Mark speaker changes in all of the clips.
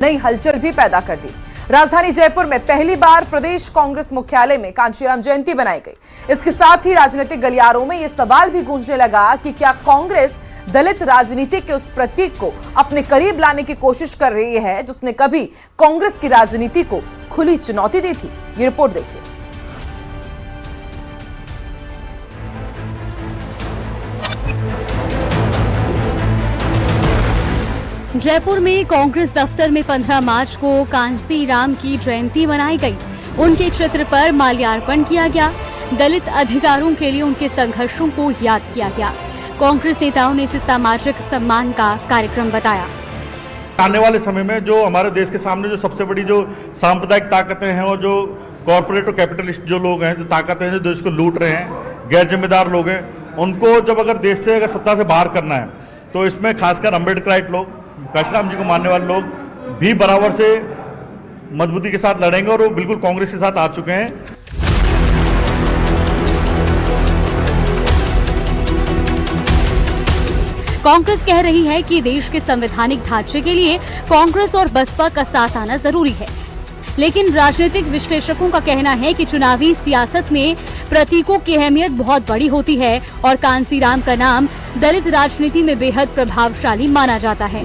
Speaker 1: नई हलचल भी पैदा कर दी। राजधानी जयपुर में पहली बार प्रदेश कांग्रेस मुख्यालय में कांशीराम जयंती बनाई गई। इसके साथ ही राजनीतिक गलियारों में यह सवाल भी गूंजने लगा कि क्या कांग्रेस दलित राजनीति के उस प्रतीक को अपने करीब लाने की कोशिश कर रही है जिसने कभी कांग्रेस की राजनीति को खुली चुनौती दी थी। ये रिपोर्ट देखिए।
Speaker 2: जयपुर में कांग्रेस दफ्तर में 15 मार्च को कांशीराम की जयंती मनाई गई। उनके चित्र पर माल्यार्पण किया गया। दलित अधिकारों के लिए उनके संघर्षों को याद किया गया। कांग्रेस नेताओं ने इसे सामाजिक सम्मान का कार्यक्रम बताया।
Speaker 3: आने वाले समय में जो हमारे देश के सामने जो सबसे बड़ी जो सांप्रदायिक ताकतें हैं और जो कॉर्पोरेट और कैपिटलिस्ट जो लोग हैं, जो ताकतें हैं, जो देश को लूट रहे हैं, गैर जिम्मेदार लोग हैं, उनको जब अगर देश से अगर सत्ता से बाहर करना है तो इसमें खासकर अम्बेडकराइट लोग, कांशीराम जी को मानने वाले लोग भी बराबर से मजबूती के साथ लड़ेंगे और वो बिल्कुल कांग्रेस के साथ आ चुके हैं।
Speaker 2: कांग्रेस कह रही है कि देश के संवैधानिक ढांचे के लिए कांग्रेस और बसपा का साथ आना जरूरी है, लेकिन राजनीतिक विश्लेषकों का कहना है कि चुनावी सियासत में प्रतीकों की अहमियत बहुत बड़ी होती है और कांशीराम का नाम दलित राजनीति में बेहद प्रभावशाली माना जाता है।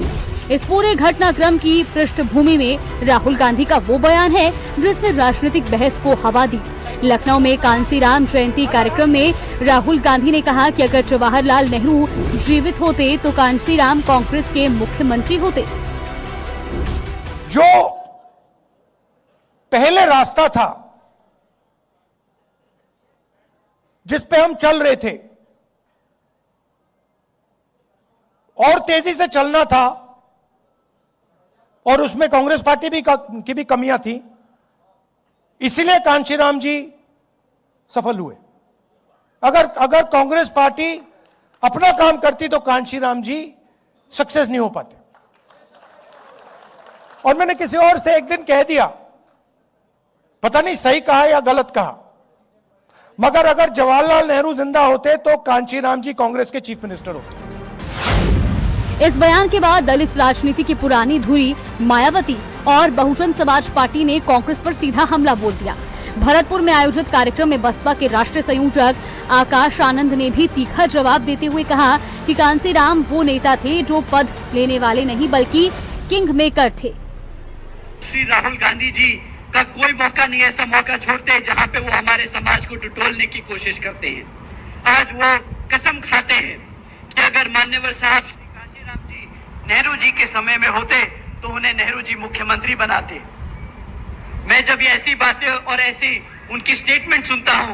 Speaker 2: इस पूरे घटनाक्रम की पृष्ठभूमि में राहुल गांधी का वो बयान है जिसने राजनीतिक बहस को हवा दी। लखनऊ में कांशीराम जयंती कार्यक्रम में राहुल गांधी ने कहा कि अगर जवाहरलाल नेहरू जीवित होते तो कांशीराम कांग्रेस के मुख्यमंत्री होते।
Speaker 4: जो पहले रास्ता था जिस पे हम चल रहे थे और तेजी से चलना था और उसमें कांग्रेस पार्टी की भी कमियां थी, इसीलिए कांशीराम जी सफल हुए। अगर कांग्रेस पार्टी अपना काम करती तो कांशीराम जी सक्सेस नहीं हो पाते। और मैंने किसी और से एक दिन कह दिया, पता नहीं सही कहा या गलत कहा, मगर अगर जवाहरलाल नेहरू जिंदा होते तो कांशीराम जी कांग्रेस के चीफ मिनिस्टर होते।
Speaker 2: इस बयान के बाद दलित राजनीति की पुरानी धुरी मायावती और बहुजन समाज पार्टी ने कांग्रेस पर सीधा हमला बोल दिया। भरतपुर में आयोजित कार्यक्रम में बसपा के राष्ट्रीय संयोजक आकाश आनंद ने भी तीखा जवाब देते हुए कहा कि कांशीराम वो नेता थे जो पद लेने वाले नहीं बल्कि किंग मेकर थे।
Speaker 5: श्री राहुल गांधी जी का कोई मौका नहीं ऐसा मौका छोड़ते जहां पे वो हमारे समाज को टटोलने की कोशिश करते हैं। आज वो कसम खाते हैं कि अगर मान्यवर साहब कांशीराम जी नेहरू जी के समय में होते तो उन्हें नेहरू जी मुख्यमंत्री बनाते। मैं जब ये ऐसी बातें और ऐसी उनकी स्टेटमेंट सुनता हूं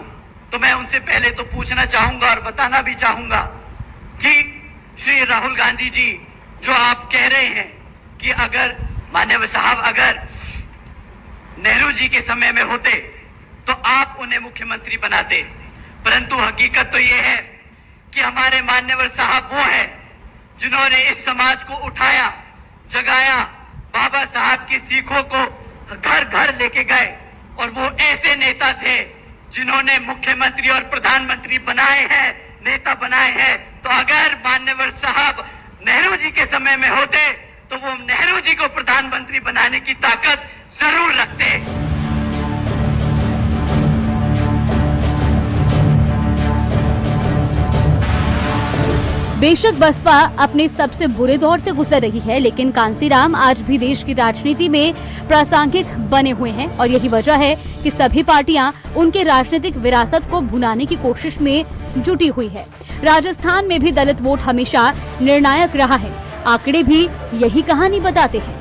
Speaker 5: तो मैं उनसे पहले तो पूछना चाहूंगा और बताना भी चाहूंगा कि श्री राहुल गांधी जी जो आप कह रहे हैं कि अगर मान्यवर साहब अगर नेहरू जी के समय में होते तो आप उन्हें मुख्यमंत्री बनाते, परंतु हकीकत तो ये है कि हमारे मान्यवर साहब वो है जिन्होंने इस समाज को उठाया, जगाया, बाबा साहब की सीखों को घर घर लेके गए और वो ऐसे नेता थे जिन्होंने मुख्यमंत्री और प्रधानमंत्री बनाए हैं, नेता बनाए हैं। तो अगर मान्यवर साहब नेहरू जी के समय में होते तो वो नेहरू जी को प्रधानमंत्री बनाने की ताकत जरूर रखते।
Speaker 2: बेशक बसपा अपने सबसे बुरे दौर से गुजर रही है, लेकिन कांशीराम आज भी देश की राजनीति में प्रासंगिक बने हुए हैं और यही वजह है कि सभी पार्टियां उनके राजनीतिक विरासत को भुनाने की कोशिश में जुटी हुई है। राजस्थान में भी दलित वोट हमेशा निर्णायक रहा है। आंकड़े भी यही कहानी बताते हैं।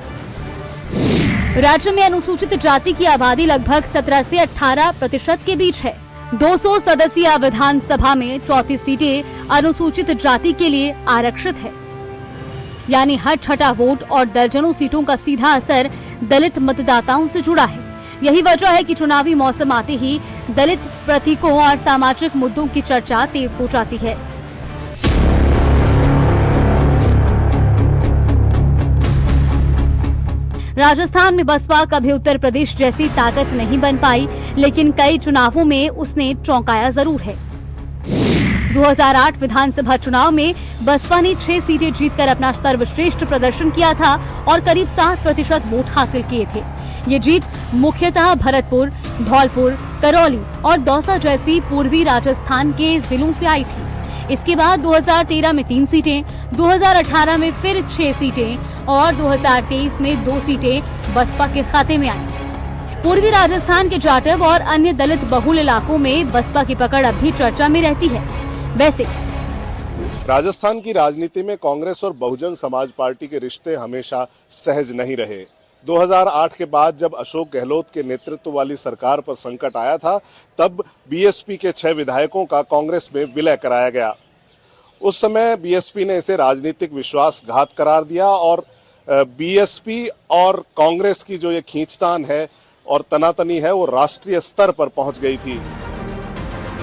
Speaker 2: राज्य में अनुसूचित जाति की आबादी लगभग 17 से 18% के बीच है। 200 सदस्यीय विधानसभा में 34 सीटें अनुसूचित जाति के लिए आरक्षित है, यानी हर छठा वोट और दर्जनों सीटों का सीधा असर दलित मतदाताओं से जुड़ा है। यही वजह है कि चुनावी मौसम आते ही दलित प्रतीकों और सामाजिक मुद्दों की चर्चा तेज हो जाती है। राजस्थान में बसपा कभी उत्तर प्रदेश जैसी ताकत नहीं बन पाई, लेकिन कई चुनावों में उसने चौंकाया जरूर है। 2008 विधानसभा चुनाव में बसपा ने 6 सीटें जीतकर अपना सर्वश्रेष्ठ प्रदर्शन किया था और करीब 7% वोट हासिल किए थे। ये जीत मुख्यतः भरतपुर, धौलपुर, करौली और दौसा जैसी पूर्वी राजस्थान के जिलों से आई थी। इसके बाद 2013 में 3 सीटें, 2018 में फिर 6 सीटें और 2023 में 2 सीटें बसपा के खाते में आई। पूर्वी राजस्थान के जाटव और अन्य दलित बहुल इलाकों में बसपा की पकड़ अब भी चर्चा में रहती है। वैसे
Speaker 6: राजस्थान की राजनीति में कांग्रेस और बहुजन समाज पार्टी के रिश्ते हमेशा सहज नहीं रहे। 2008 के बाद जब अशोक गहलोत के नेतृत्व वाली सरकार पर संकट आया था, तब बीएसपी के 6 विधायकों का कांग्रेस में विलय कराया गया। उस समय बीएसपी ने इसे राजनीतिक विश्वासघात करार दिया और बीएसपी और कांग्रेस की जो ये खींचतान है और तनातनी है वो राष्ट्रीय स्तर पर पहुंच गई थी।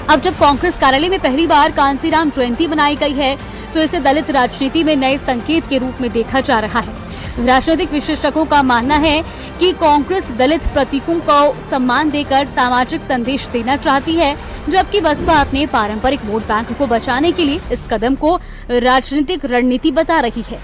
Speaker 2: अब जब कांग्रेस कार्यालय में पहली बार कांसीराम जयंती बनाई गई है, तो इसे दलित राजनीति में नए संकेत के रूप में देखा जा रहा है। राजनीतिक विशेषज्ञों का मानना है कि कांग्रेस दलित प्रतीकों को सम्मान देकर सामाजिक संदेश देना चाहती है, जबकि बसपा अपने पारंपरिक वोट बैंक को बचाने के लिए इस कदम को राजनीतिक रणनीति बता रही है।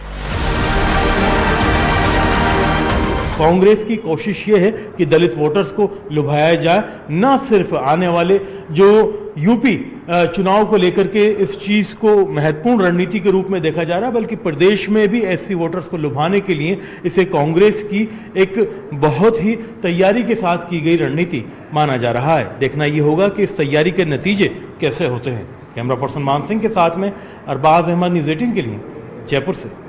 Speaker 7: कांग्रेस की कोशिश ये है कि दलित वोटर्स को लुभाया जाए, न सिर्फ आने वाले जो यूपी चुनाव को लेकर के इस चीज को महत्वपूर्ण रणनीति के रूप में देखा जा रहा है, बल्कि प्रदेश में भी एससी वोटर्स को लुभाने के लिए इसे कांग्रेस की एक बहुत ही तैयारी के साथ की गई रणनीति माना जा रहा है। देखना ये होगा कि इस तैयारी के नतीजे कैसे होते हैं। कैमरा पर्सन मान सिंह के साथ में अरबाज अहमद, न्यूज़ 18 के लिए जयपुर से।